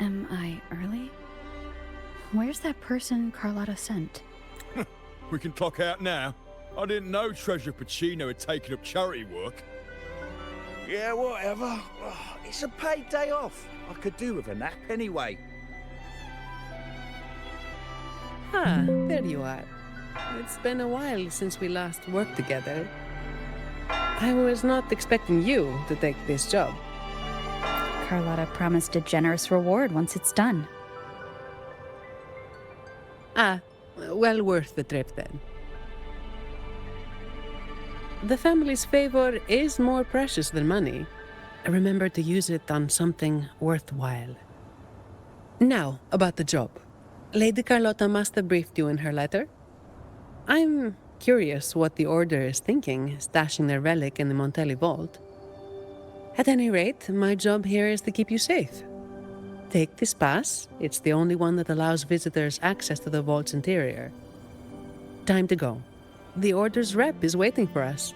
Am I early? Where's that person Carlotta sent? We can clock out now. I didn't know Treasurer Pacino had taken up charity work. Yeah, whatever. It's a paid day off. I could do with a nap anyway. Ah, there you are. It's been a while since we last worked together. I was not expecting you to take this job. Carlotta promised a generous reward once it's done. Ah, well worth the trip then. The family's favor is more precious than money. Remember to use it on something worthwhile. Now, about the job. Lady Carlotta must have briefed you in her letter. I'm curious what the Order is thinking, stashing their relic in the Montelli vault. At any rate, my job here is to keep you safe. Take this pass. It's the only one that allows visitors access to the vault's interior. Time to go. The Order's rep is waiting for us.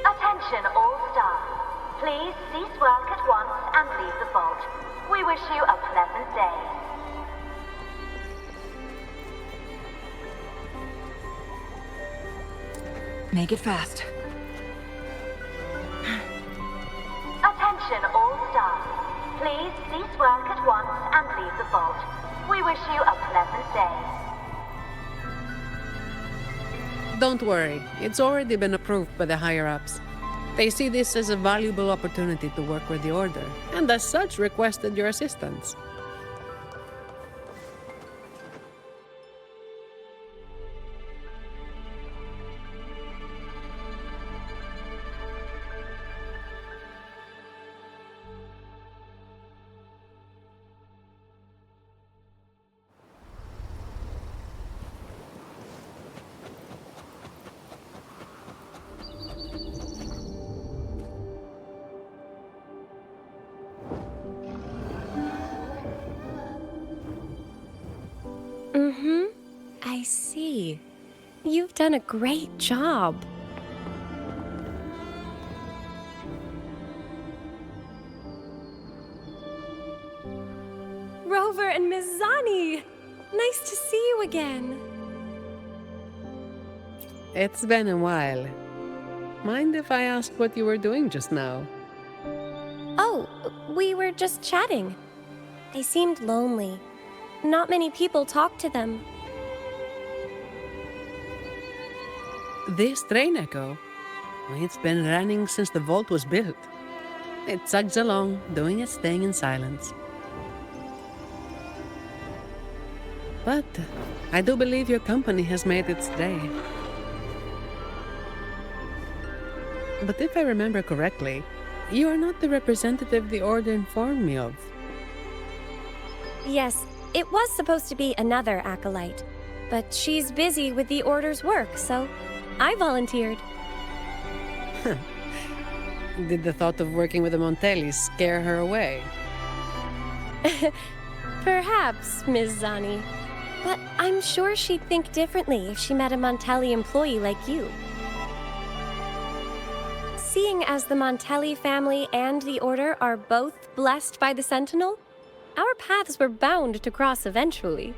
Attention all staff. Please cease work at once and leave the vault. We wish you a pleasant day. Make it fast. Attention all staff. Please cease work at once and leave the vault. We wish you a pleasant day. Don't worry, it's already been approved by the higher-ups. They see this as a valuable opportunity to work with the Order, and as such requested your assistance. I see. You've done a great job. Rover and Miss Zani! Nice to see you again. It's been a while. Mind if I ask what you were doing just now? Oh, we were just chatting. They seemed lonely. Not many people talk to them. This train echo? It's been running since the vault was built. It chugs along, doing its thing in silence. But I do believe your company has made its day. But if I remember correctly, you are not the representative the Order informed me of. Yes, it was supposed to be another acolyte, but she's busy with the Order's work, so I volunteered. Did the thought of working with the Montellis scare her away? Perhaps, Ms. Zani. But I'm sure she'd think differently if she met a Montelli employee like you. Seeing as the Montelli family and the Order are both blessed by the Sentinel, our paths were bound to cross eventually.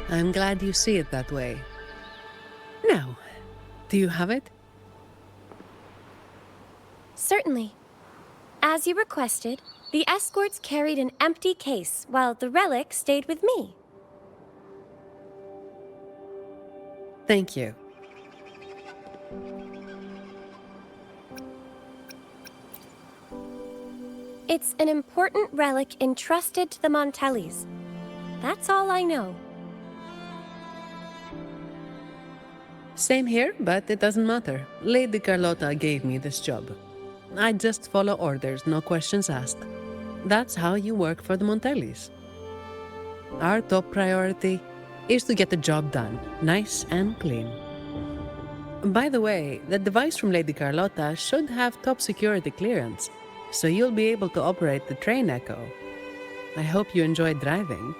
I'm glad you see it that way. Now, do you have it? Certainly. As you requested, the escorts carried an empty case, while the relic stayed with me. Thank you. It's an important relic entrusted to the Montellis. That's all I know. Same here, but it doesn't matter. Lady Carlotta gave me this job. I just follow orders, no questions asked. That's how you work for the Montellis. Our top priority is to get the job done, nice and clean. By the way, the device from Lady Carlotta should have top security clearance, so you'll be able to operate the train Echo. I hope you enjoyed driving.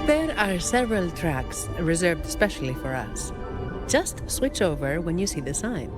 There are several tracks reserved specially for us. Just switch over when you see the sign.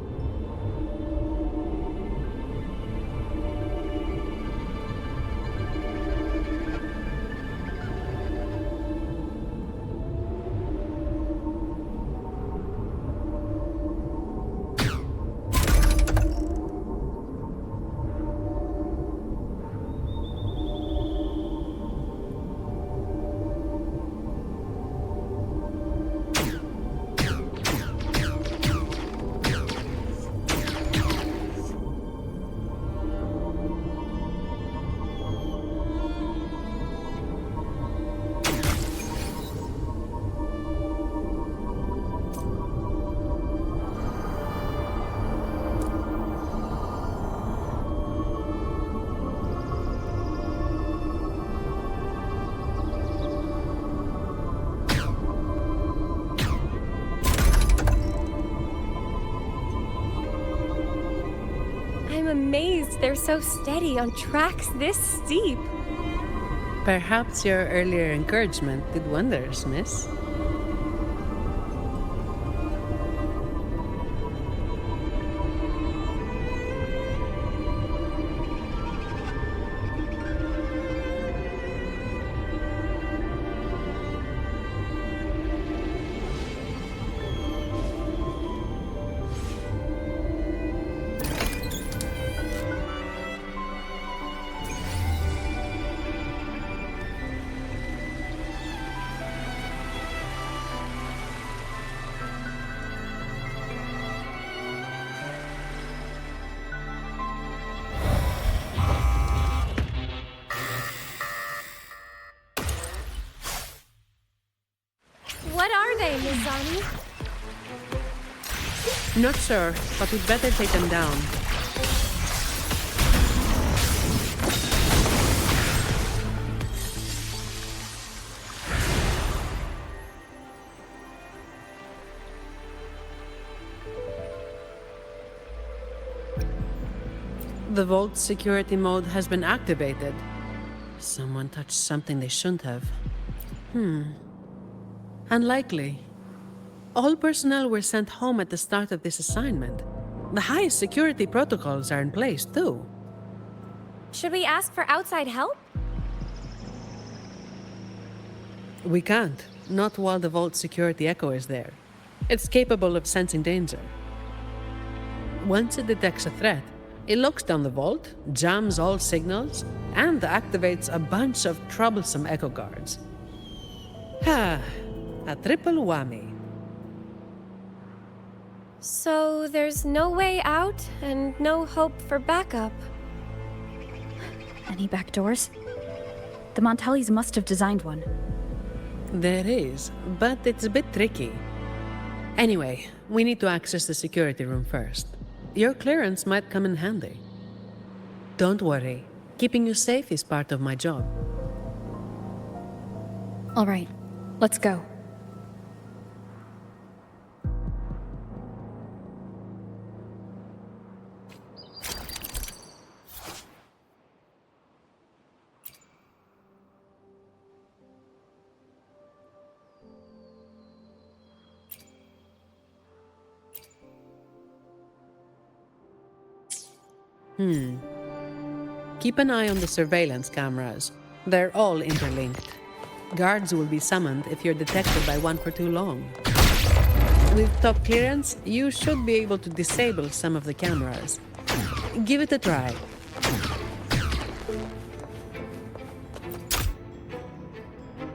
I'm amazed they're so steady on tracks this steep. Perhaps your earlier encouragement did wonders, miss. What are they, Mizani? Not sure, but we'd better take them down. The vault security mode has been activated. Someone touched something they shouldn't have. Unlikely. All personnel were sent home at the start of this assignment. The highest security protocols are in place, too. Should we ask for outside help? We can't. Not while the vault security echo is there. It's capable of sensing danger. Once it detects a threat, it locks down the vault, jams all signals, and activates a bunch of troublesome echo guards. A triple whammy. So there's no way out and no hope for backup. Any back doors? The Montellis must have designed one. There is, but it's a bit tricky. Anyway, we need to access the security room first. Your clearance might come in handy. Don't worry. Keeping you safe is part of my job. All right, let's go. Keep an eye on the surveillance cameras. They're all interlinked. Guards will be summoned if you're detected by one for too long. With top clearance, you should be able to disable some of the cameras. Give it a try.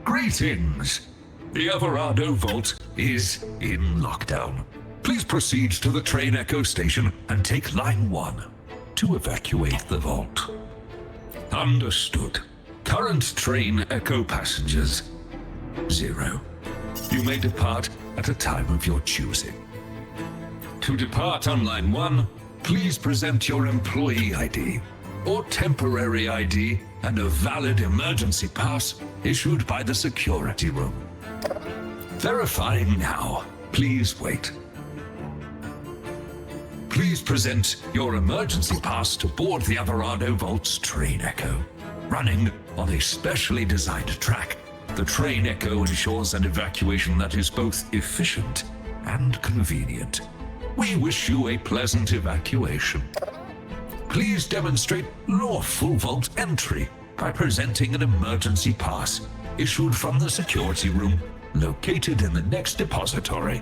Greetings. The Everardo Vault is in lockdown. Please proceed to the train Echo station and take line 1 to evacuate the vault. Understood. Current train Echo passengers, 0. You may depart at a time of your choosing. To depart on line 1, please present your employee ID or temporary ID and a valid emergency pass issued by the security room. Verifying now. Please wait. Please present your emergency pass to board the Everardo Vault's train Echo. Running on a specially designed track, the train Echo ensures an evacuation that is both efficient and convenient. We wish you a pleasant evacuation. Please demonstrate lawful vault entry by presenting an emergency pass issued from the security room located in the next depository.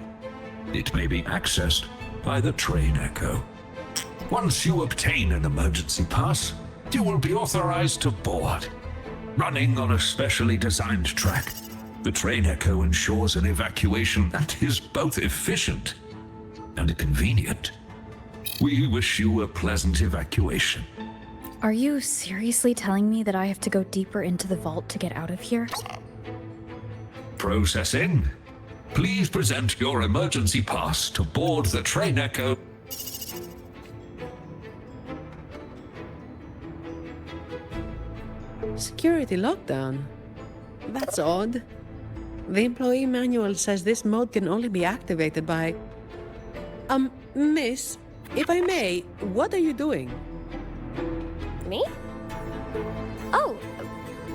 It may be accessed by the train Echo. Once you obtain an emergency pass, you will be authorized to board. Running on a specially designed track, the train Echo ensures an evacuation that is both efficient and convenient. We wish you a pleasant evacuation. Are you seriously telling me that I have to go deeper into the vault to get out of here? Processing. Please present your emergency pass to board the train Echo. Security lockdown? That's odd. The employee manual says this mode can only be activated by... Miss, if I may, what are you doing? Me? Oh,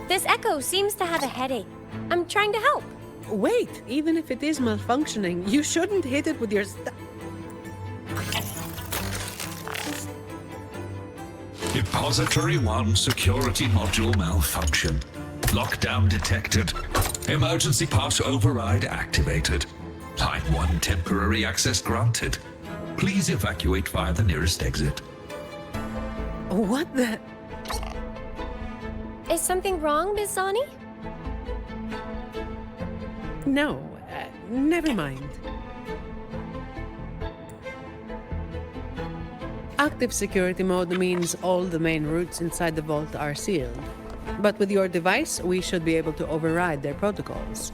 this Echo seems to have a headache. I'm trying to help. Wait, even if it is malfunctioning, you shouldn't hit it with your Depository 1 security module malfunction. Lockdown detected. Emergency pass override activated. Line 1 temporary access granted. Please evacuate via the nearest exit. What the... Is something wrong, Miss Zani? No, never mind. Active security mode means all the main routes inside the vault are sealed. But with your device, we should be able to override their protocols.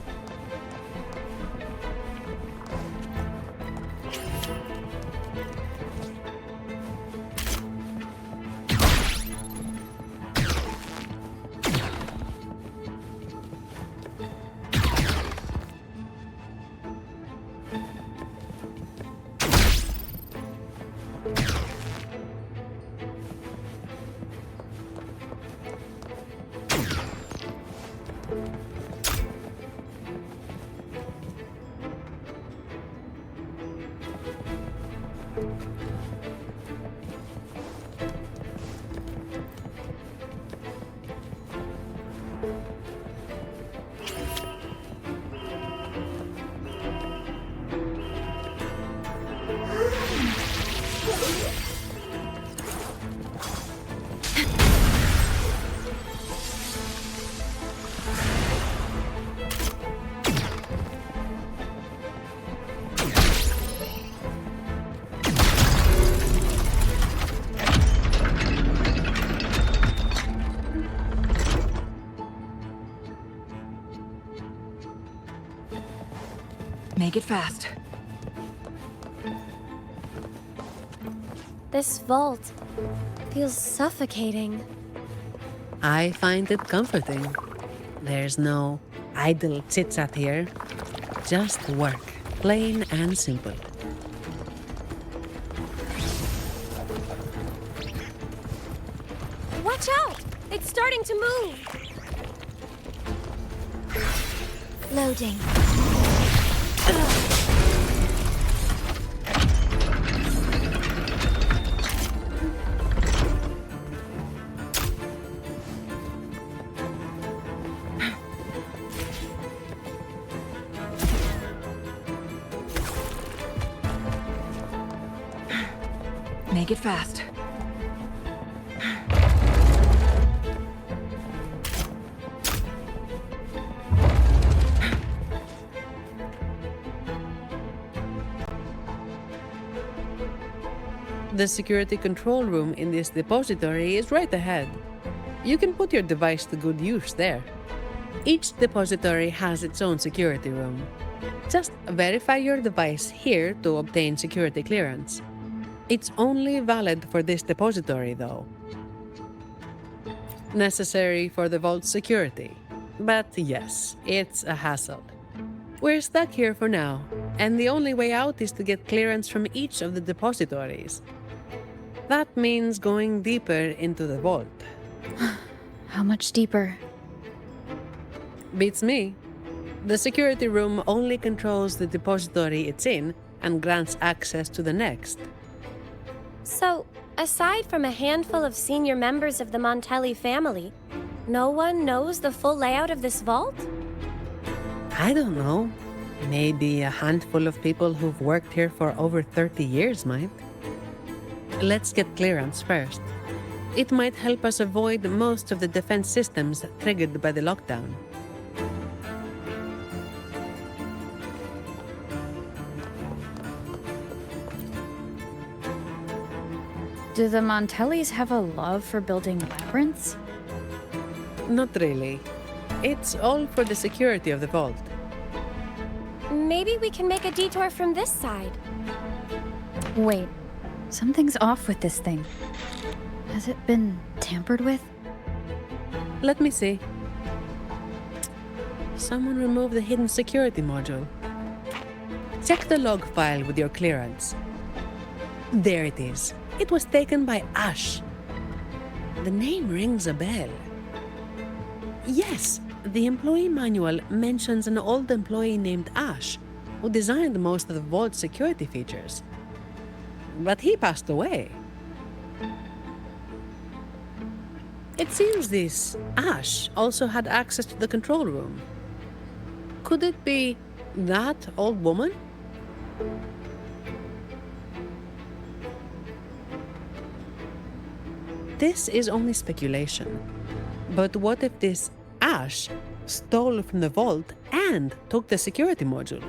Make it fast. This vault feels suffocating. I find it comforting. There's no idle chit-chat here. Just work, plain and simple. Watch out! It's starting to move! Loading. Make it fast. The security control room in this depository is right ahead. You can put your device to good use there. Each depository has its own security room. Just verify your device here to obtain security clearance. It's only valid for this depository, though. Necessary for the vault's security. But yes, it's a hassle. We're stuck here for now, and the only way out is to get clearance from each of the depositories. That means going deeper into the vault. How much deeper? Beats me. The security room only controls the depository it's in and grants access to the next. So, aside from a handful of senior members of the Montelli family, no one knows the full layout of this vault? I don't know. Maybe a handful of people who've worked here for over 30 years might. Let's get clearance first. It might help us avoid most of the defense systems triggered by the lockdown. Do the Montellis have a love for building labyrinths? Not really. It's all for the security of the vault. Maybe we can make a detour from this side. Wait, something's off with this thing. Has it been tampered with? Let me see. Someone removed the hidden security module. Check the log file with your clearance. There it is. It was taken by Ash. The name rings a bell. Yes, the employee manual mentions an old employee named Ash, who designed most of the vault's security features. But he passed away. It seems this Ash also had access to the control room. Could it be that old woman? This is only speculation. But what if this Ash stole from the vault and took the security module?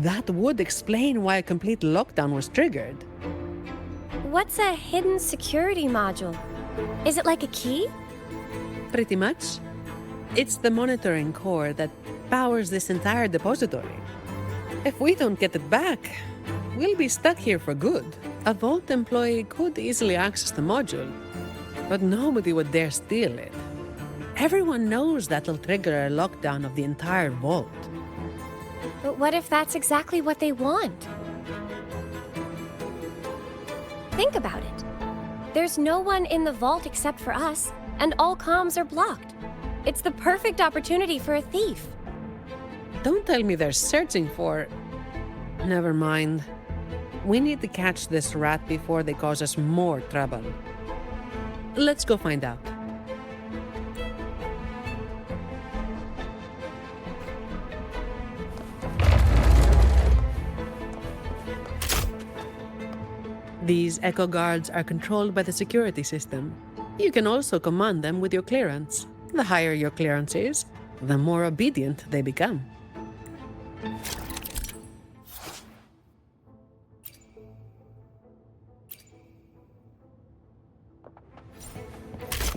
That would explain why a complete lockdown was triggered. What's a hidden security module? Is it like a key? Pretty much. It's the monitoring core that powers this entire depository. If we don't get it back, we'll be stuck here for good. A vault employee could easily access the module, but nobody would dare steal it. Everyone knows that'll trigger a lockdown of the entire vault. But what if that's exactly what they want? Think about it. There's no one in the vault except for us, and all comms are blocked. It's the perfect opportunity for a thief. Don't tell me they're searching for... Never mind. We need to catch this rat before they cause us more trouble. Let's go find out. These Echo Guards are controlled by the security system. You can also command them with your clearance. The higher your clearance is, the more obedient they become.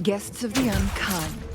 Guests of the unkind.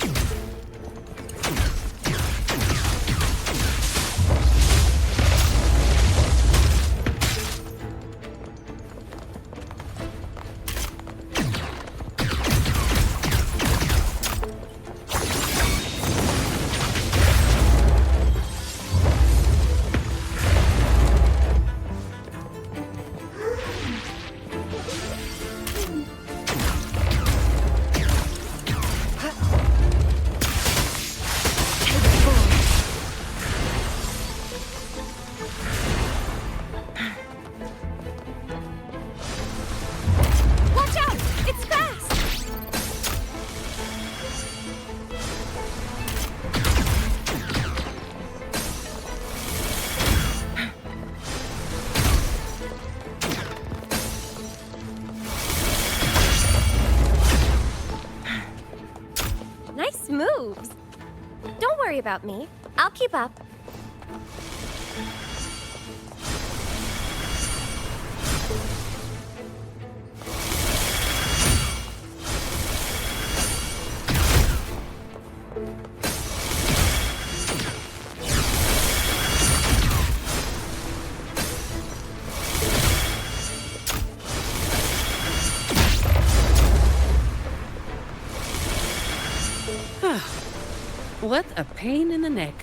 worry about me. I'll keep up. What a pain in the neck.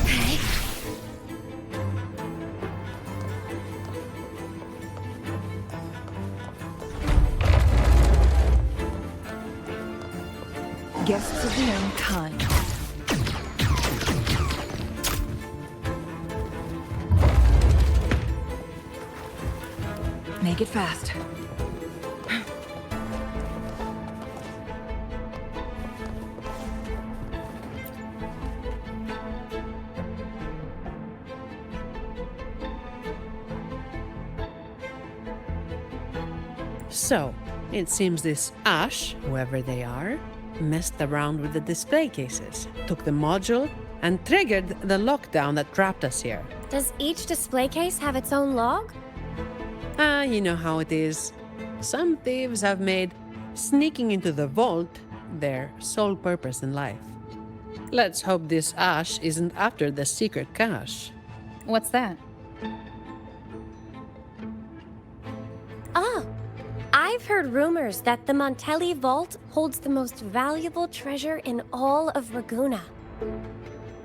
Okay. Guests of the own kind. Make it fast. So, it seems this Ash, whoever they are, messed around with the display cases, took the module, and triggered the lockdown that trapped us here. Does each display case have its own log? You know how it is. Some thieves have made sneaking into the vault their sole purpose in life. Let's hope this Ash isn't after the secret cache. What's that? Ah, I've heard rumors that the Montelli vault holds the most valuable treasure in all of Raguna.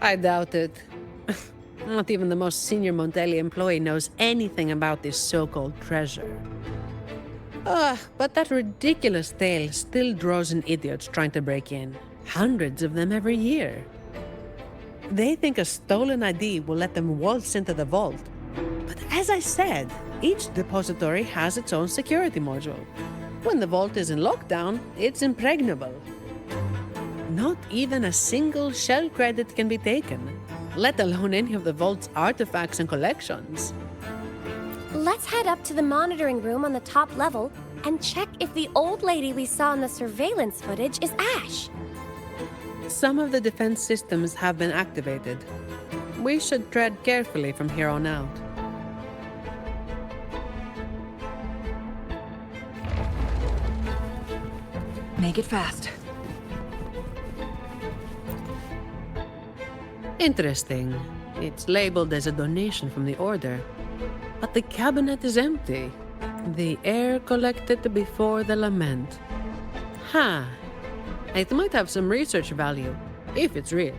I doubt it. Not even the most senior Montelli employee knows anything about this so-called treasure. But that ridiculous tale still draws in idiots trying to break in. Hundreds of them every year. They think a stolen ID will let them waltz into the vault. But as I said, each depository has its own security module. When the vault is in lockdown, it's impregnable. Not even a single shell credit can be taken, let alone any of the vault's artifacts and collections. Let's head up to the monitoring room on the top level and check if the old lady we saw in the surveillance footage is Ash. Some of the defense systems have been activated. We should tread carefully from here on out. Make it fast. Interesting. It's labeled as a donation from the Order. But the cabinet is empty. The air collected before the lament. Huh. It might have some research value, if it's real.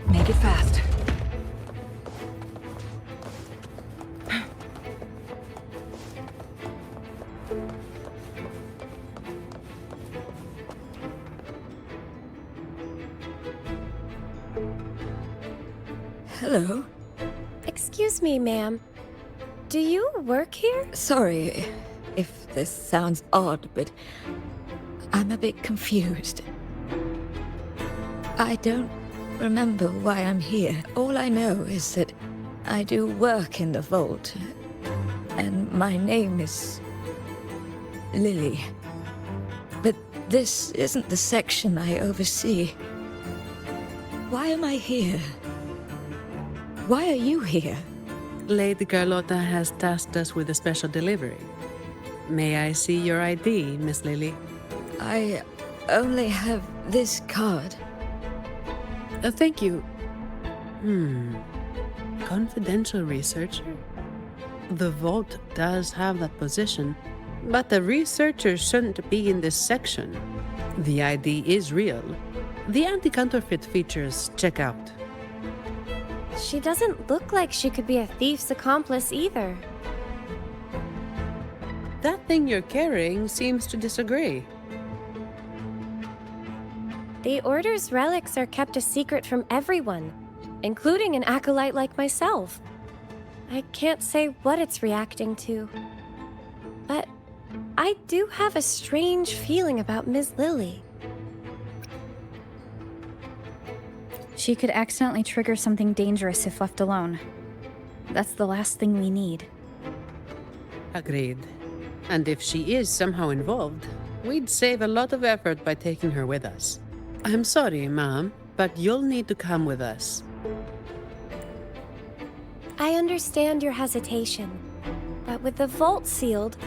Make it fast. Hello. Excuse me, ma'am. Do you work here? Sorry if this sounds odd, but I'm a bit confused. I don't remember why I'm here. All I know is that I do work in the vault, and my name is Lily. But this isn't the section I oversee. Why am I here? Why are you here? Lady Carlotta has tasked us with a special delivery. May I see your ID, Miss Lily? I only have this card. Thank you. Confidential researcher? The vault does have that position, but the researcher shouldn't be in this section. The ID is real. The anti-counterfeit features check out. She doesn't look like she could be a thief's accomplice either. That thing you're carrying seems to disagree. The Order's relics are kept a secret from everyone, including an acolyte like myself. I can't say what it's reacting to. But I do have a strange feeling about Ms. Lily. She could accidentally trigger something dangerous if left alone. That's the last thing we need. Agreed. And if she is somehow involved, we'd save a lot of effort by taking her with us. I'm sorry, Mom, but you'll need to come with us. I understand your hesitation, but with the vault sealed,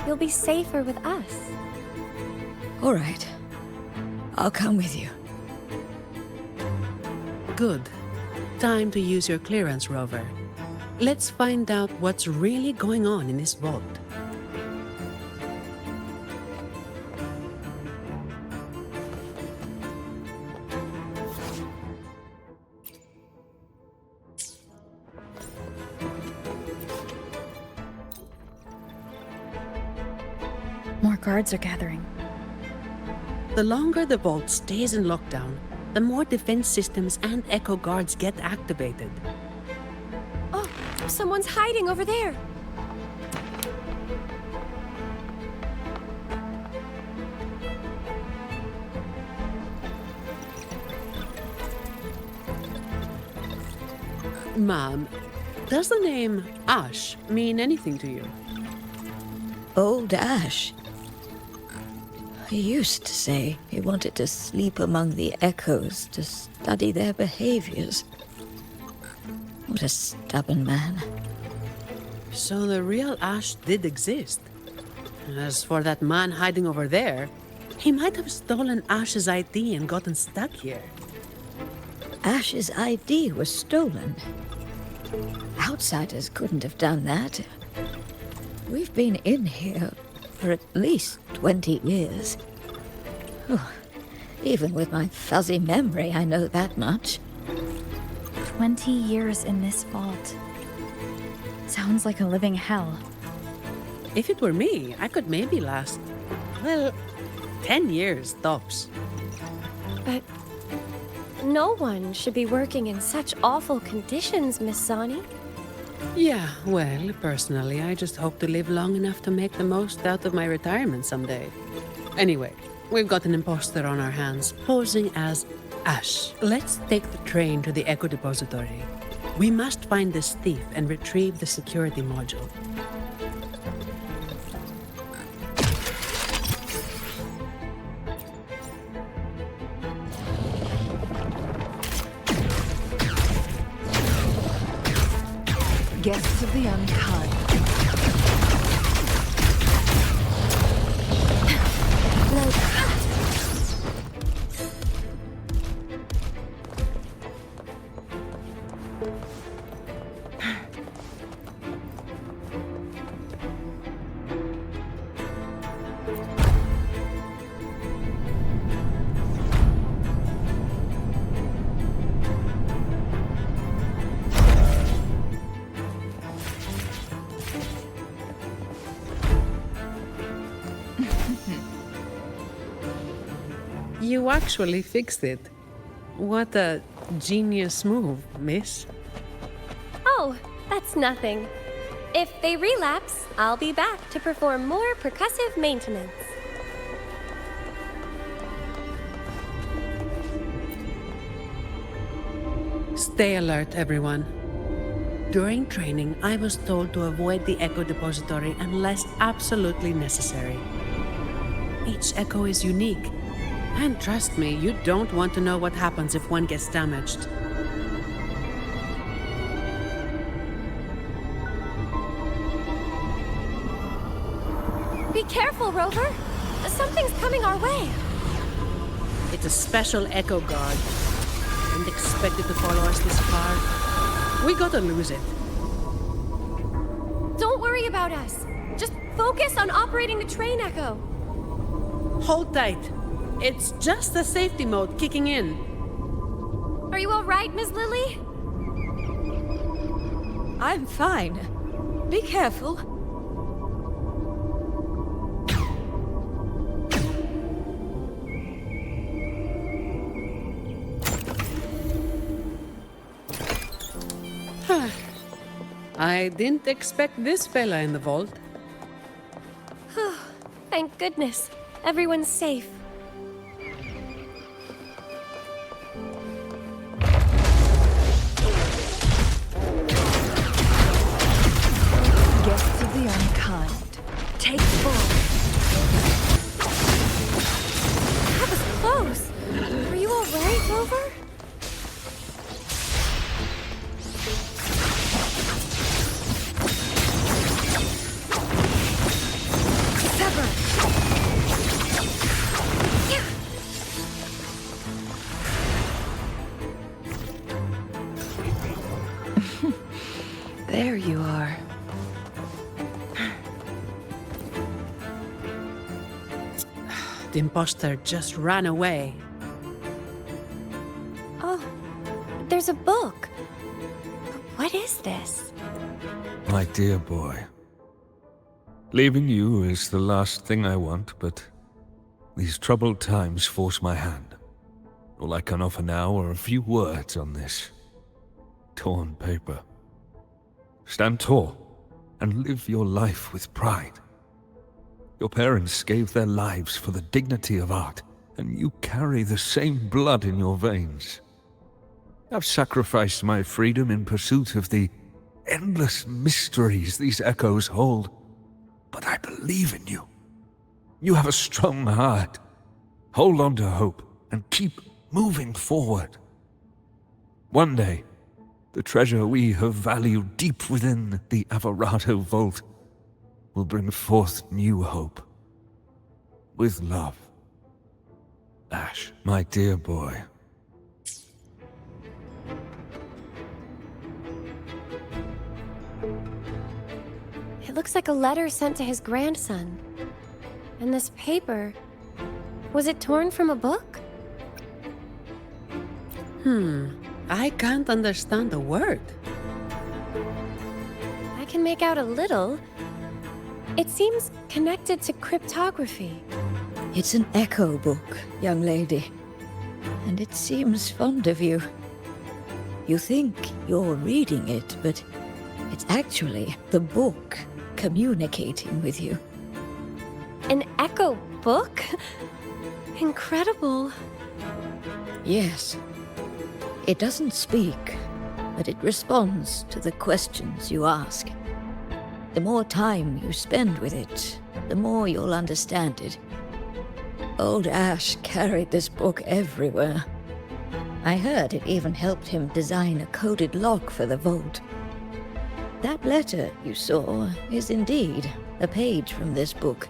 you'll be safer with us. All right. I'll come with you. Good. Time to use your clearance, Rover. Let's find out what's really going on in this vault. More guards are gathering. The longer the vault stays in lockdown, the more defense systems and echo guards get activated. Oh, someone's hiding over there. Mom, does the name Ash mean anything to you? Old Ash. He used to say he wanted to sleep among the echoes to study their behaviors. What a stubborn man. So the real Ash did exist. As for that man hiding over there, he might have stolen Ash's ID and gotten stuck here. Ash's ID was stolen. Outsiders couldn't have done that. We've been in here for at least 20 years. Oh, even with my fuzzy memory, I know that much. 20 years in this vault. Sounds like a living hell. If it were me, I could maybe last, well, 10 years tops. But no one should be working in such awful conditions, Miss Sani. Yeah, well, personally, I just hope to live long enough to make the most out of my retirement someday. Anyway, we've got an imposter on our hands, posing as Ash. Let's take the train to the Echo Depository. We must find this thief and retrieve the security module. Guests of the unkind. You actually fixed it. What a genius move, miss. Oh, that's nothing. If they relapse, I'll be back to perform more percussive maintenance. Stay alert, everyone. During training, I was told to avoid the Echo Depository unless absolutely necessary. Each echo is unique. And trust me, you don't want to know what happens if one gets damaged. Be careful, Rover. Something's coming our way. It's a special echo guard. Didn't expect it to follow us this far. We gotta lose it. Don't worry about us. Just focus on operating the train echo. Hold tight. It's just the safety mode kicking in. Are you all right, Ms. Lily? I'm fine. Be careful. I didn't expect this fella in the vault. Thank goodness. Everyone's safe. Guests of the unkind, take full. That was close. Are you all right, Rover? Sever! There you are. The imposter just ran away. Oh, there's a book. What is this? My dear boy, leaving you is the last thing I want, but these troubled times force my hand. All I can offer now are a few words on this torn paper. Stand tall and live your life with pride. Your parents gave their lives for the dignity of art, and you carry the same blood in your veins. I've sacrificed my freedom in pursuit of the endless mysteries these echoes hold, but I believe in you. You have a strong heart. Hold on to hope and keep moving forward. One day, the treasure we have valued deep within the Alvarado vault will bring forth new hope. With love, Ash, my dear boy. It looks like a letter sent to his grandson. And this paper, was it torn from a book? I can't understand a word. I can make out a little. It seems connected to cryptography. It's an echo book, young lady. And it seems fond of you. You think you're reading it, but it's actually the book communicating with you. An echo book? Incredible. Yes. It doesn't speak, but it responds to the questions you ask. The more time you spend with it, the more you'll understand it. Old Ash carried this book everywhere. I heard it even helped him design a coded lock for the vault. That letter you saw is indeed a page from this book.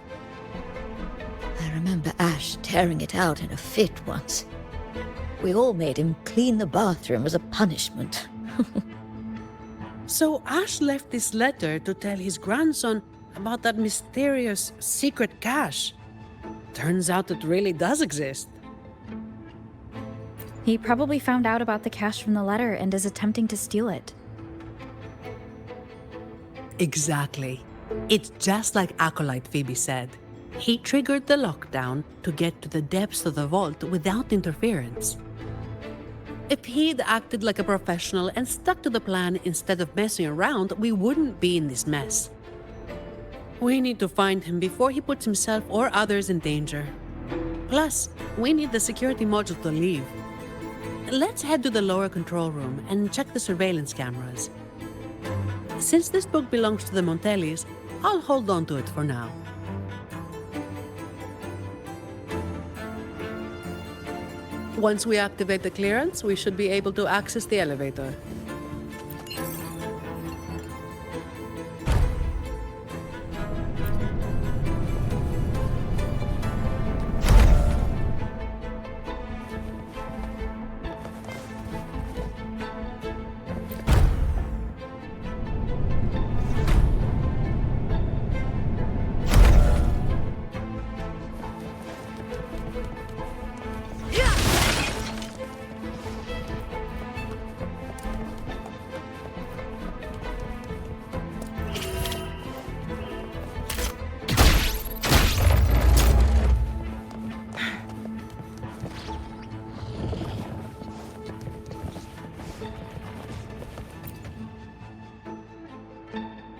I remember Ash tearing it out in a fit once. We all made him clean the bathroom as a punishment. So Ash left this letter to tell his grandson about that mysterious secret cache. Turns out it really does exist. He probably found out about the cache from the letter and is attempting to steal it. Exactly. It's just like Acolyte Phoebe said. He triggered the lockdown to get to the depths of the vault without interference. If he'd acted like a professional and stuck to the plan instead of messing around, we wouldn't be in this mess. We need to find him before he puts himself or others in danger. Plus, we need the security module to leave. Let's head to the lower control room and check the surveillance cameras. Since this book belongs to the Montellis, I'll hold on to it for now. Once we activate the clearance, we should be able to access the elevator.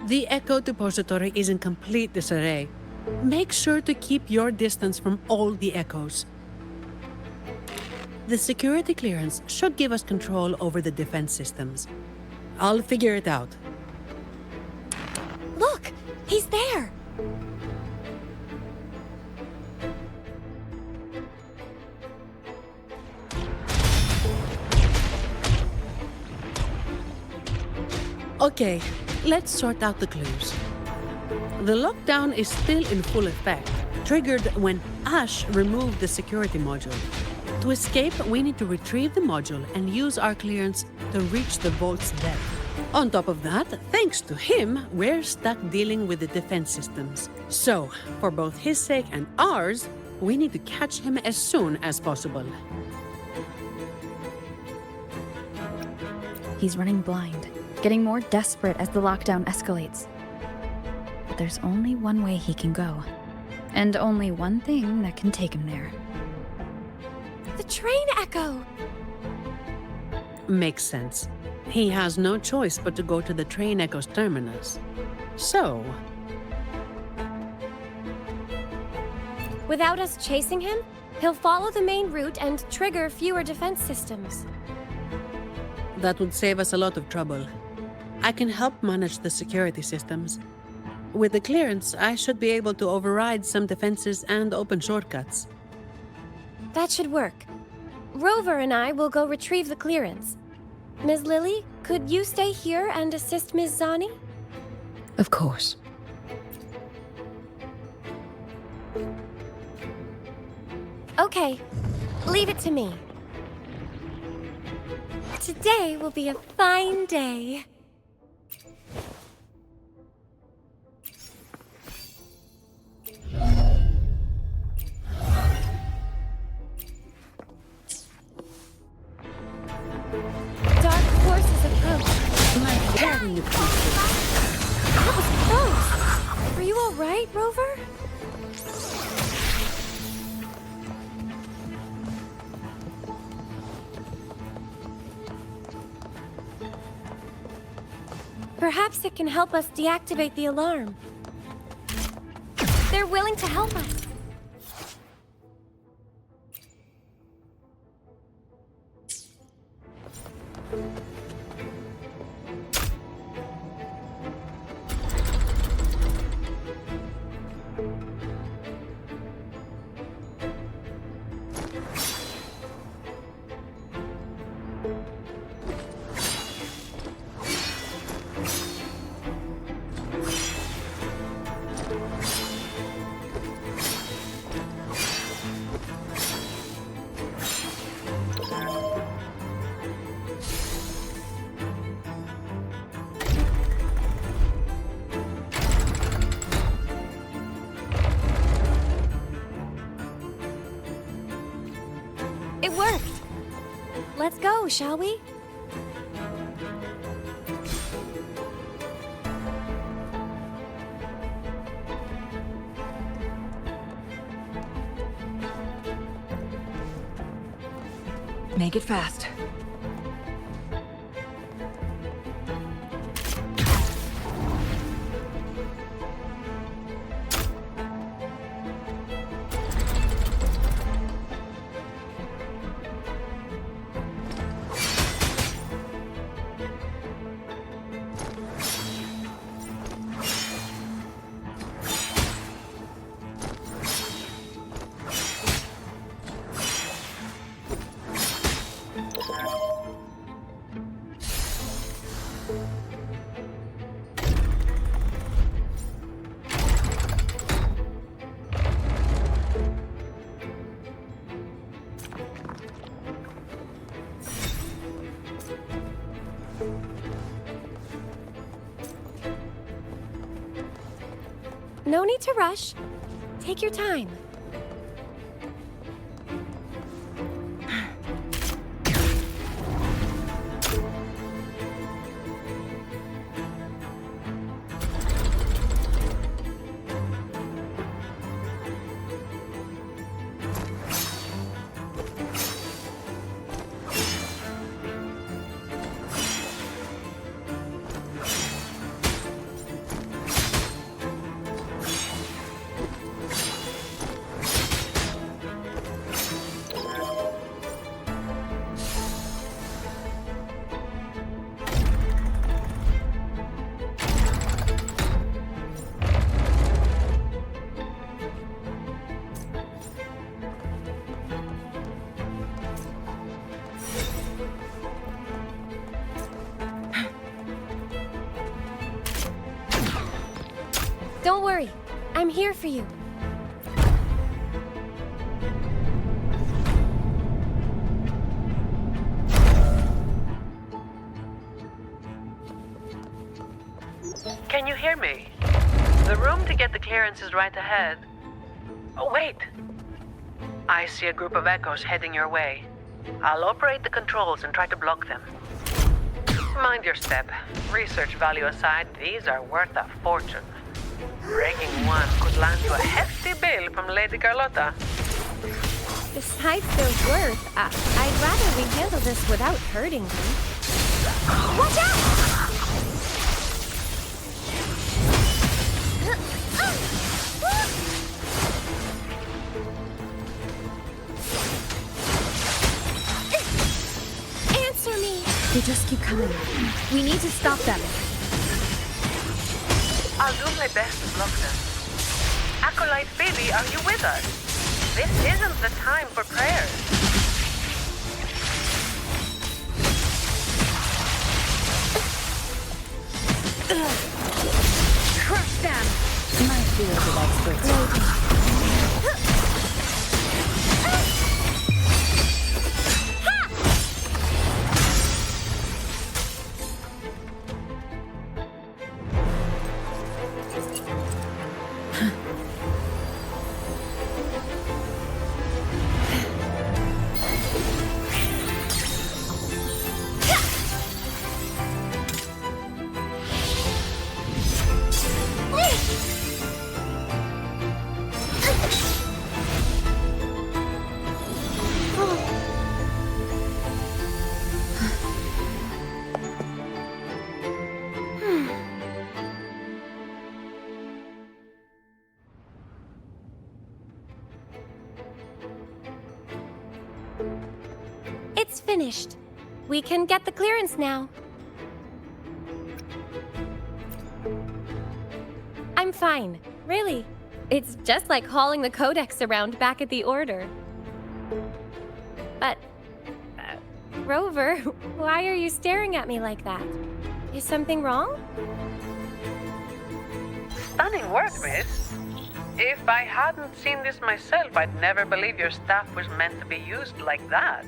The Echo Depository is in complete disarray. Make sure to keep your distance from all the echoes. The security clearance should give us control over the defense systems. I'll figure it out. Look! He's there! Okay, let's sort out the clues. The lockdown is still in full effect, triggered when Ash removed the security module. To escape, we need to retrieve the module and use our clearance to reach the vault's depth. On top of that, thanks to him, we're stuck dealing with the defense systems. So, for both his sake and ours, we need to catch him as soon as possible. He's running blind, getting more desperate as the lockdown escalates. But there's only one way he can go, and only one thing that can take him there. The train echo! Makes sense. He has no choice but to go to the train echo's terminus. So, Without us chasing him, he'll follow the main route and trigger fewer defense systems. that would save us a lot of trouble. I can help manage the security systems. With the clearance, I should be able to override some defenses and open shortcuts. That should work. Rover and I will go retrieve the clearance. Ms. Lily, could you stay here and assist Ms. Zani? Of course. Okay, leave it to me. Today will be a fine day. Dark forces approach. That was close. Are you all right, Rover? Perhaps it can help us deactivate the alarm. They're willing to help us. It worked! Let's go, shall we? Make it fast. No need to rush. Take your time. Don't worry. I'm here for you. Can you hear me? The room to get the clearance is right ahead. Oh, wait! I see a group of echoes heading your way. I'll operate the controls and try to block them. Mind your step. Research value aside, these are worth a fortune. Breaking one could land you a hefty bill from Lady Carlotta. Besides their worth, I'd rather we handle this without hurting them. Watch out! Answer me! They just keep coming. We need to stop them. I'll do my best to block them. Acolyte Phoebe, are you with us? This isn't the time for prayers. Crush them! My field of expertise. It's finished. We can get the clearance now. I'm fine, really. It's just like hauling the codex around back at the Order. But, Rover, why are you staring at me like that? Is something wrong? Stunning work, miss. If I hadn't seen this myself, I'd never believe your staff was meant to be used like that.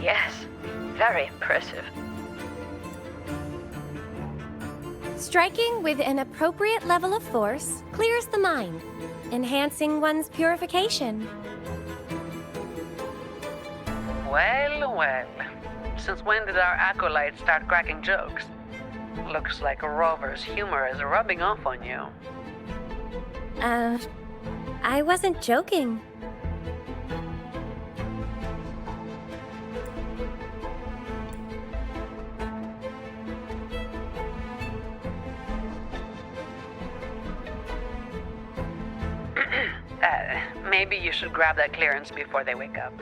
Yes, very impressive. Striking with an appropriate level of force clears the mind, enhancing one's purification. Well, well. Since when did our acolytes start cracking jokes? Looks like Rover's humor is rubbing off on you. I wasn't joking. Maybe you should grab that clearance before they wake up.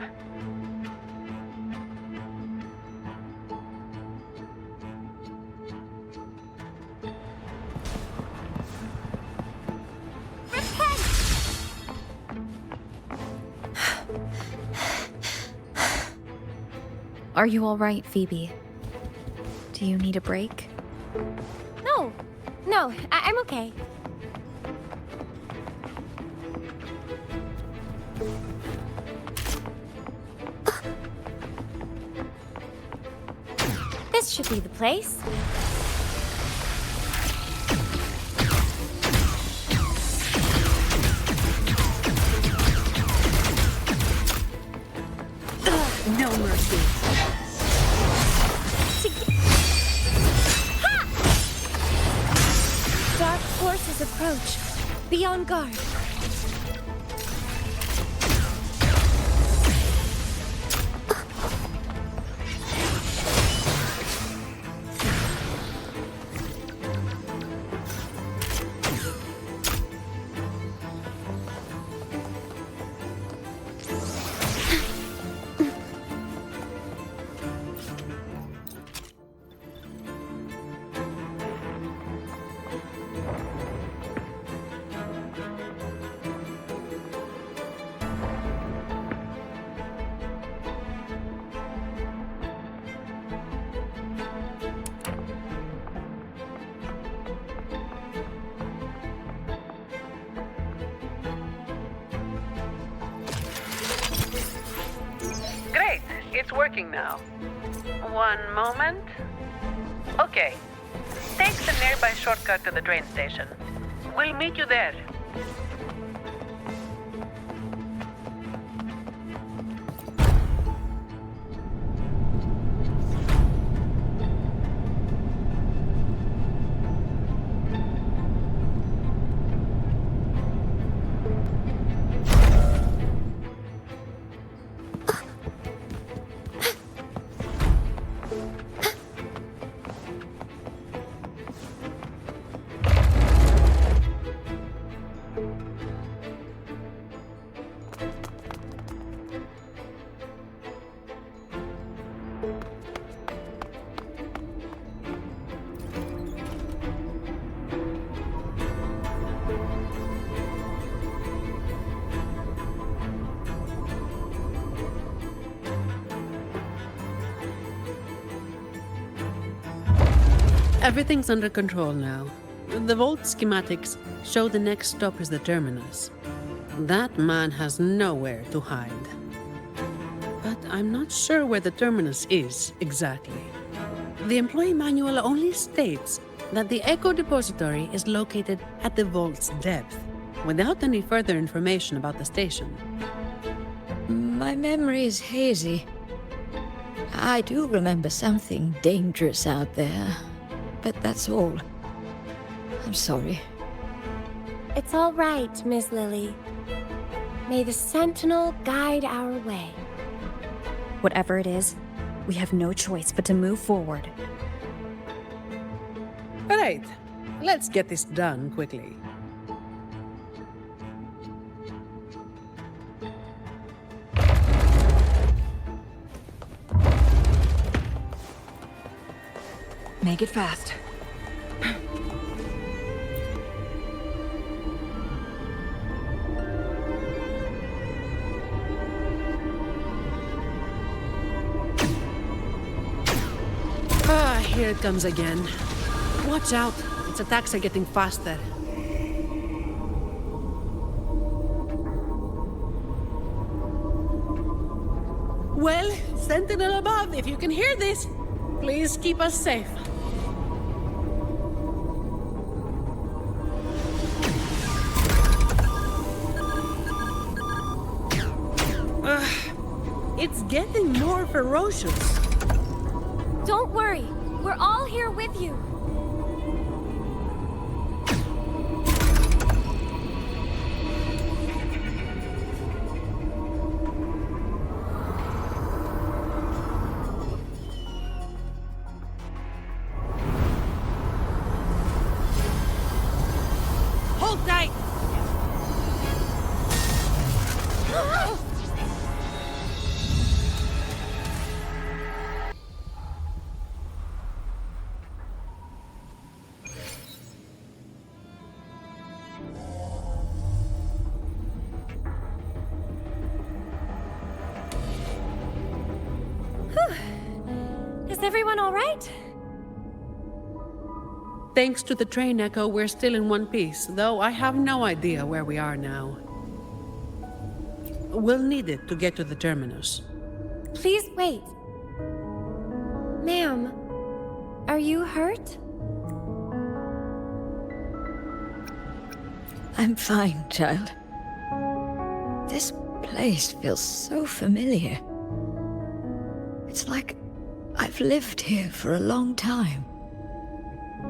Are you all right, Phoebe? Do you need a break? No, I'm okay. This should be the place. No mercy. Dark forces approach. Be on guard. It's working now. One moment. Okay. Take the nearby shortcut to the train station. We'll meet you there. Everything's under control now. The vault schematics show the next stop is the terminus. That man has nowhere to hide. But I'm not sure where the terminus is exactly. The employee manual only states that the Echo Depository is located at the vault's depth, without any further information about the station. My memory is hazy. I do remember something dangerous out there, but that's all. I'm sorry. It's all right, Miss Lily. May the Sentinel guide our way. Whatever it is, we have no choice but to move forward. All right, let's get this done quickly. Make it fast. Here it comes again. Watch out, its attacks are getting faster. Well, Sentinel above, if you can hear this, please keep us safe. It's getting more ferocious. Don't worry, we're all here with you. Hold tight! Is everyone all right? Thanks to the train echo, we're still in one piece, though I have no idea where we are now. We'll need it to get to the terminus. Please wait. Ma'am, are you hurt? I'm fine, child. This place feels so familiar. It's like I've lived here for a long time.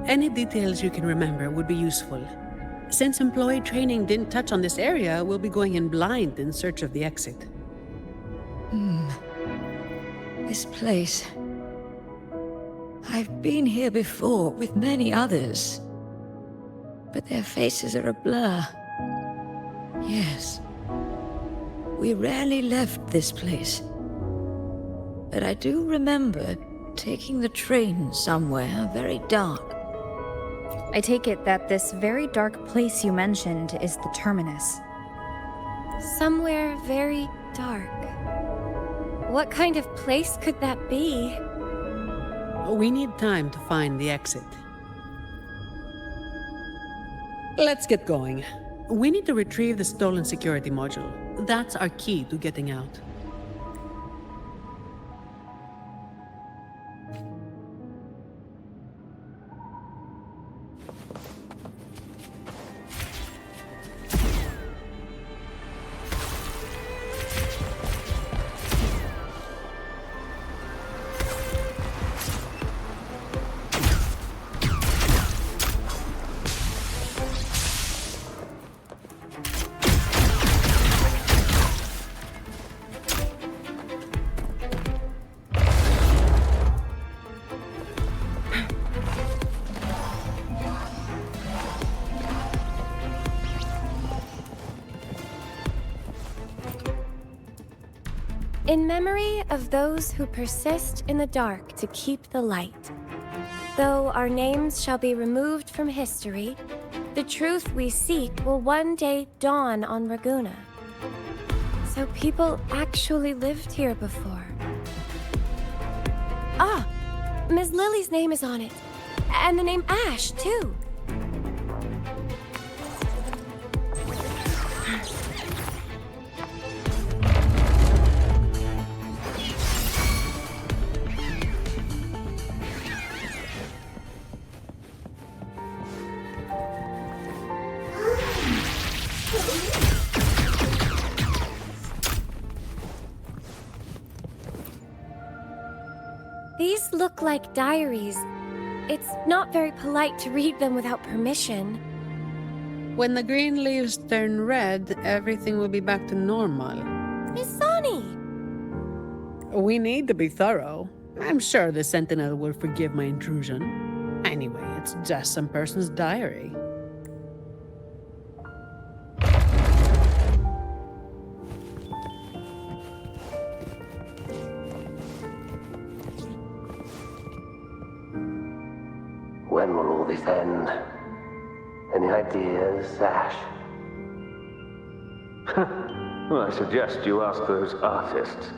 Any details you can remember would be useful. Since employee training didn't touch on this area, we'll be going in blind in search of the exit. This place... I've been here before with many others, but their faces are a blur. Yes. We rarely left this place. But I do remember taking the train somewhere very dark. I take it that this very dark place you mentioned is the terminus. Somewhere very dark. What kind of place could that be? We need time to find the exit. Let's get going. We need to retrieve the stolen security module. That's our key to getting out. In memory of those who persist in the dark to keep the light. Though our names shall be removed from history, the truth we seek will one day dawn on Raguna. So people actually lived here before. Ah! Ms. Lily's name is on it. And the name Ash, too. These look like diaries. It's not very polite to read them without permission. When the green leaves turn red, everything will be back to normal. Miss Sani! We need to be thorough. I'm sure the Sentinel will forgive my intrusion. Anyway, it's just some person's diary. When will all this end? Any ideas, Ash? Well, I suggest you ask those artists.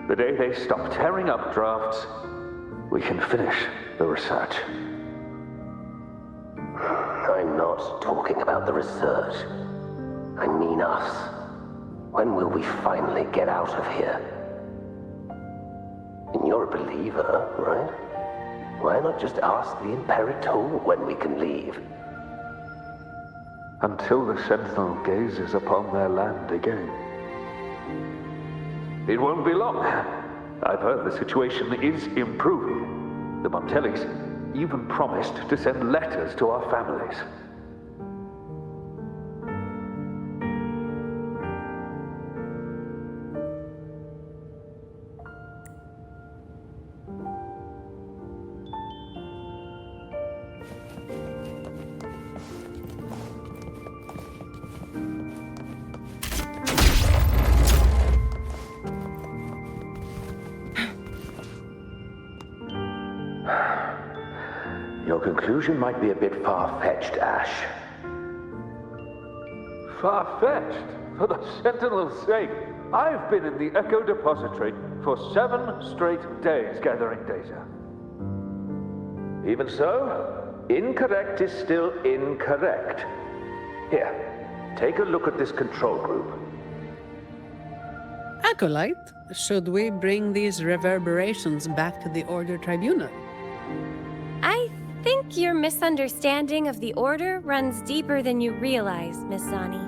The day they stop tearing up drafts, we can finish the research. I'm not talking about the research. I mean us. When will we finally get out of here? And you're a believer, right? Why not just ask the Imperator when we can leave? Until the Sentinel gazes upon their land again. It won't be long. I've heard the situation is improving. The Montellis even promised to send letters to our families. Your conclusion might be a bit far-fetched, Ash. Far-fetched? For the Sentinel's sake, I've been in the Echo Depository for 7 straight days gathering data. Even so, incorrect is still incorrect. Here, take a look at this control group. Acolyte, should we bring these reverberations back to the Order Tribunal? I think your misunderstanding of the Order runs deeper than you realize, Miss Sani.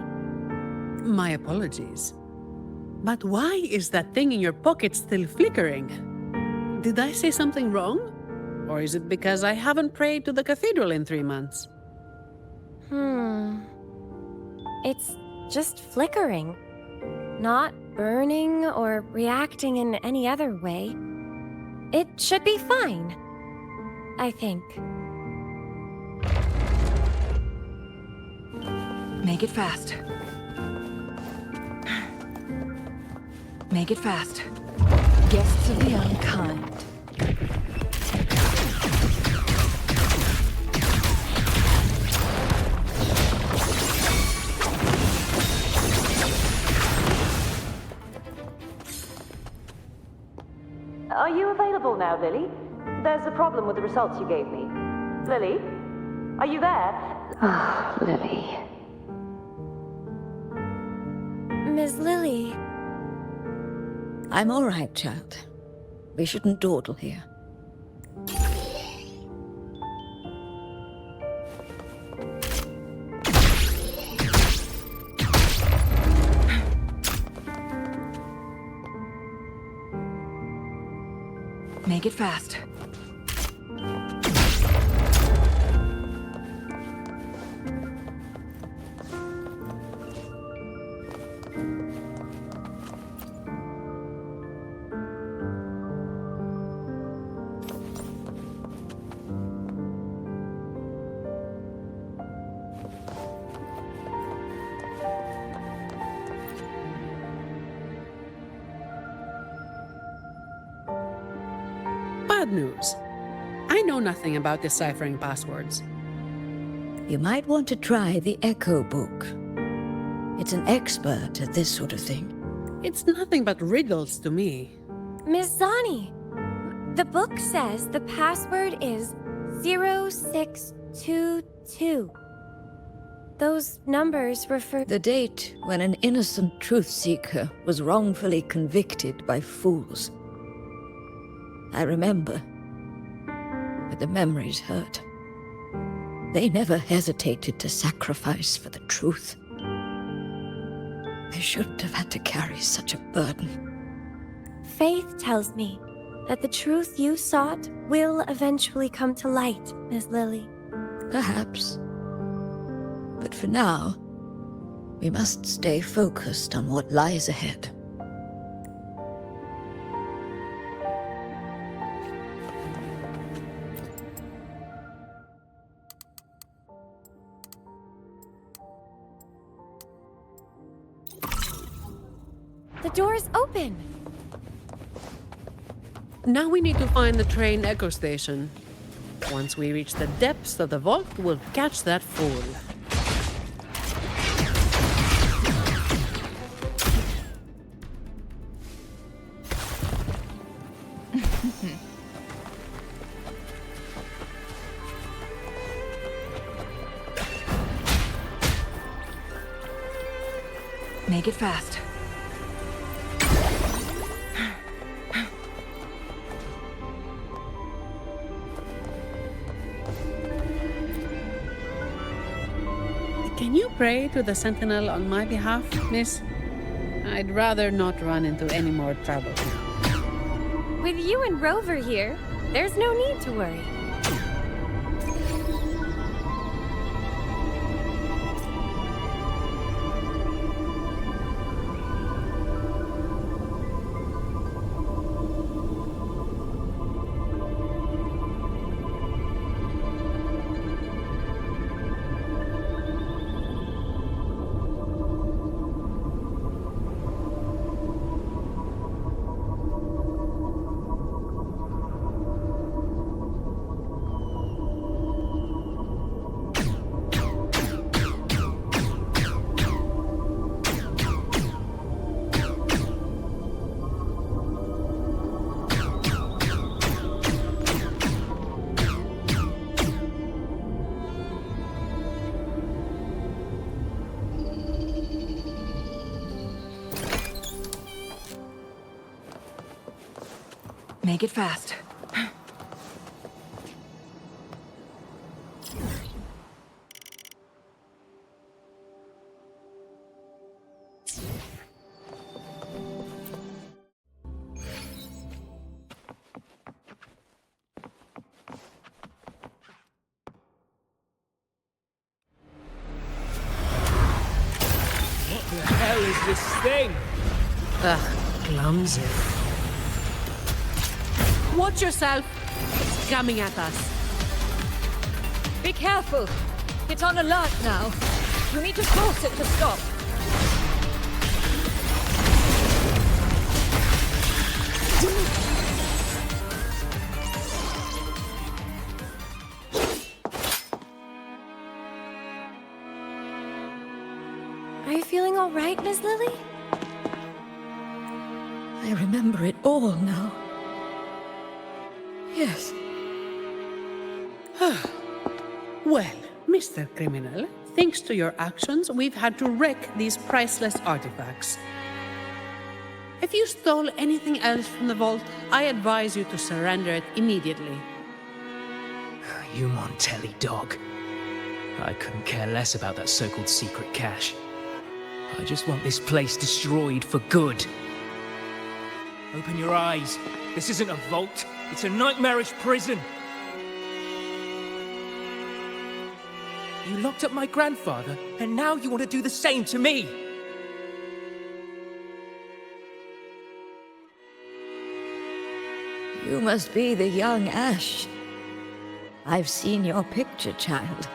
My apologies. But why is that thing in your pocket still flickering? Did I say something wrong? Or is it because I haven't prayed to the cathedral in 3 months? It's just flickering. Not burning or reacting in any other way. It should be fine, I think. Make it fast. Make it fast. Guests of the unkind. Are you available now, Lily? There's a problem with the results you gave me. Lily? Are you there? Ah, Lily. Ms. Lily. I'm all right, child. We shouldn't dawdle here. Make it fast. bad news. I know nothing about deciphering passwords. You might want to try the Echo book. It's an expert at this sort of thing. It's nothing but riddles to me. Miss Zani, the book says the password is 0622. Those numbers refer... The date when an innocent truth seeker was wrongfully convicted by fools. I remember, but the memories hurt. They never hesitated to sacrifice for the truth. They shouldn't have had to carry such a burden. Faith tells me that the truth you sought will eventually come to light, Miss Lily. Perhaps. But for now, we must stay focused on what lies ahead. The door's open! Now we need to find the train echo station. Once we reach the depths of the vault, we'll catch that fool. Make it fast. Can you pray to the Sentinel on my behalf, miss? I'd rather not run into any more trouble. With you and Rover here, there's no need to worry. Make it fast. What the hell is this thing? Ugh, clumsy. Watch yourself! It's coming at us. Be careful! It's on alert now. You need to force it to stop. Are you feeling all right, Miss Lily? I remember it all now. Yes. Well, Mr. Criminal, thanks to your actions, we've had to wreck these priceless artifacts. If you stole anything else from the vault, I advise you to surrender it immediately. You Montelli dog. I couldn't care less about that so-called secret cache. I just want this place destroyed for good. Open your eyes. This isn't a vault. It's a nightmarish prison. You locked up my grandfather, and now you want to do the same to me. You must be the young Ash. I've seen your picture, child.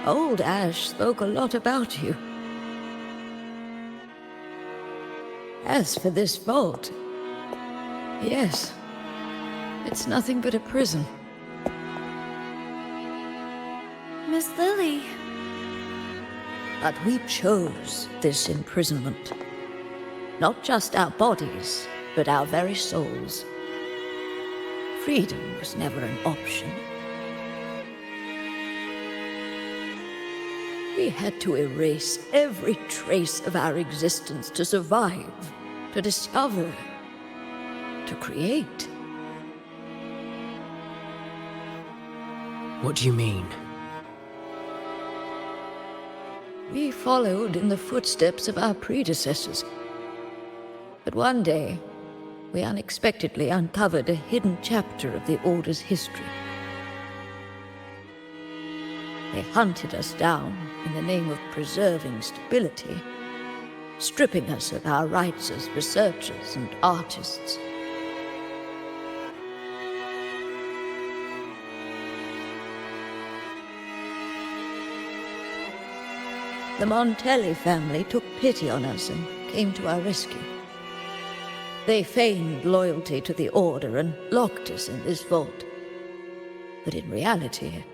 Old Ash spoke a lot about you. As for this vault, yes, It's nothing but a prison. Miss Lily. But we chose this imprisonment. Not just our bodies, but our very souls. Freedom was never an option. We had to erase every trace of our existence to survive, to discover, to create. What do you mean? We followed in the footsteps of our predecessors. But one day, we unexpectedly uncovered a hidden chapter of the Order's history. They hunted us down in the name of preserving stability, stripping us of our rights as researchers and artists. The Montelli family took pity on us and came to our rescue. They feigned loyalty to the Order and locked us in this vault. But in reality,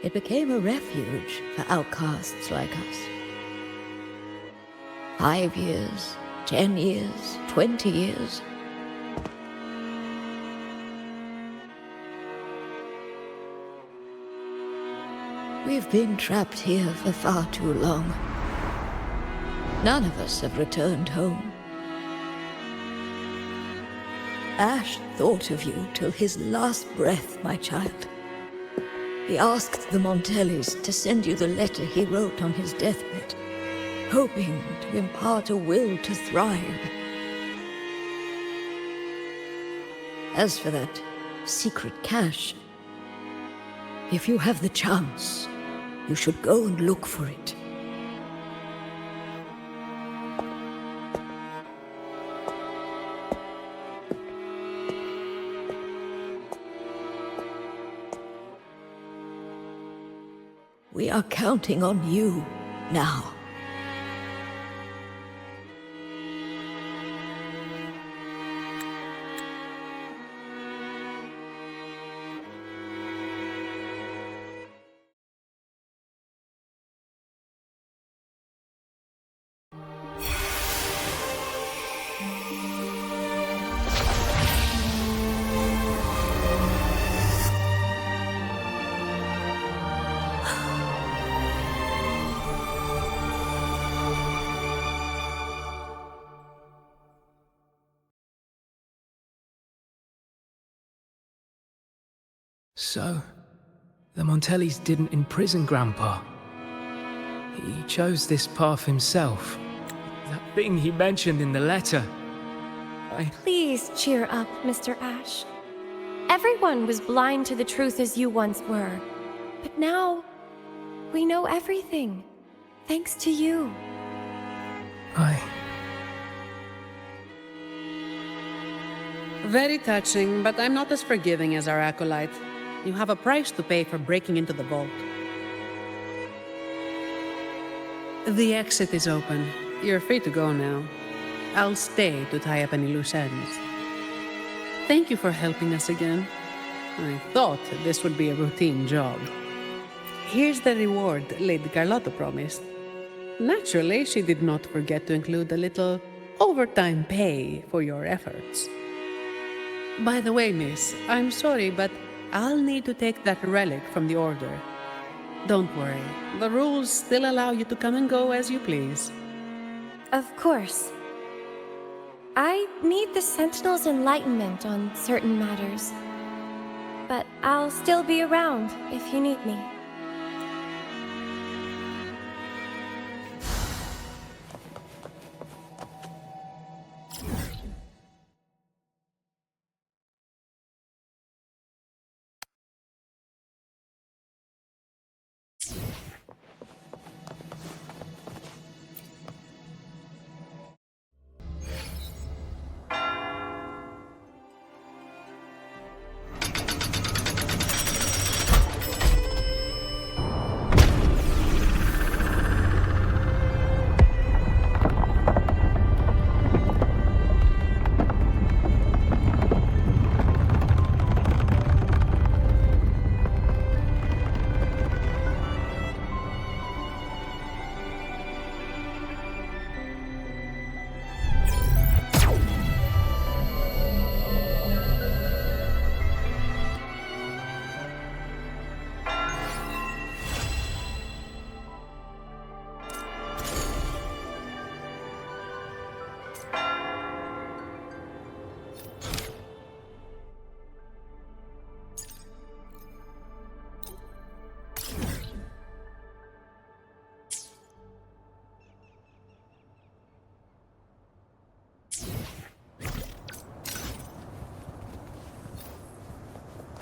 it became a refuge for outcasts like us. 5 years, 10 years, 20 years. We've been trapped here for far too long. None of us have returned home. Ash thought of you till his last breath, my child. He asked the Montellis to send you the letter he wrote on his deathbed, hoping to impart a will to thrive. As for that secret cache, if you have the chance, you should go and look for it. We are counting on you now. So, the Montellis didn't imprison Grandpa. He chose this path himself. That thing he mentioned in the letter. Please cheer up, Mr. Ash. Everyone was blind to the truth as you once were. But now, we know everything. Thanks to you. Very touching, but I'm not as forgiving as our acolyte. You have a price to pay for breaking into the vault. The exit is open. You're free to go now. I'll stay to tie up any loose ends. Thank you for helping us again. I thought this would be a routine job. Here's the reward Lady Carlotta promised. Naturally, she did not forget to include a little overtime pay for your efforts. By the way, miss, I'm sorry, but I'll need to take that relic from the Order. Don't worry, the rules still allow you to come and go as you please. Of course. I need the Sentinel's enlightenment on certain matters. But I'll still be around if you need me.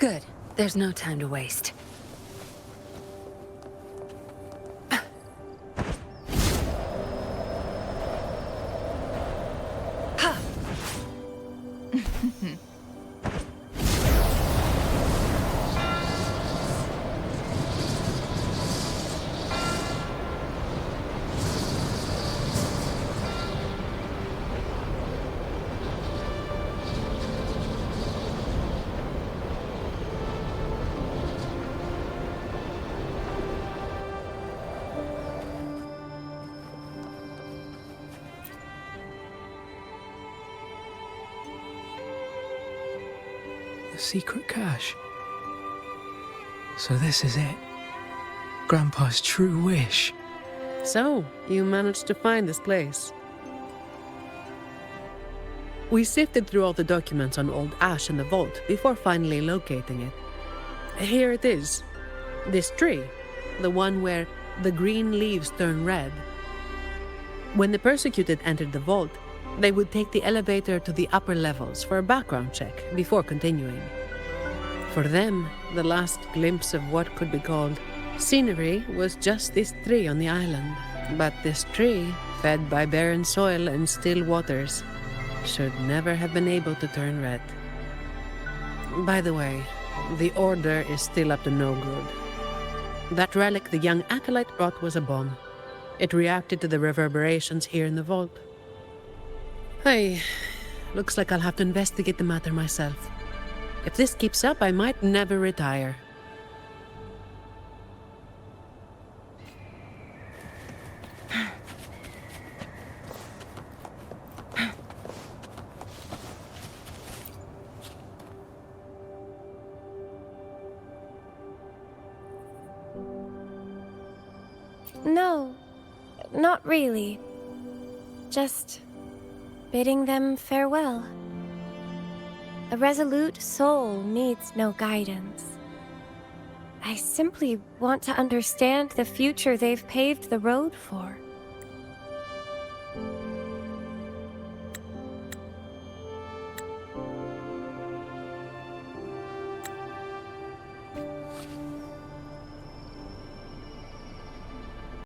Good. There's no time to waste. The secret cache. So this is it. Grandpa's true wish. So, you managed to find this place. We sifted through all the documents on old Ash in the vault before finally locating it. Here it is. This tree, the one where the green leaves turn red. When the persecuted entered the vault, they would take the elevator to the upper levels for a background check before continuing. For them, the last glimpse of what could be called scenery was just this tree on the island. But this tree, fed by barren soil and still waters, should never have been able to turn red. By the way, the Order is still up to no good. That relic the young acolyte brought was a bomb. It reacted to the reverberations here in the vault. Hey, looks like I'll have to investigate the matter myself. If this keeps up, I might never retire. No, not really. Just bidding them farewell. A resolute soul needs no guidance. I simply want to understand the future they've paved the road for.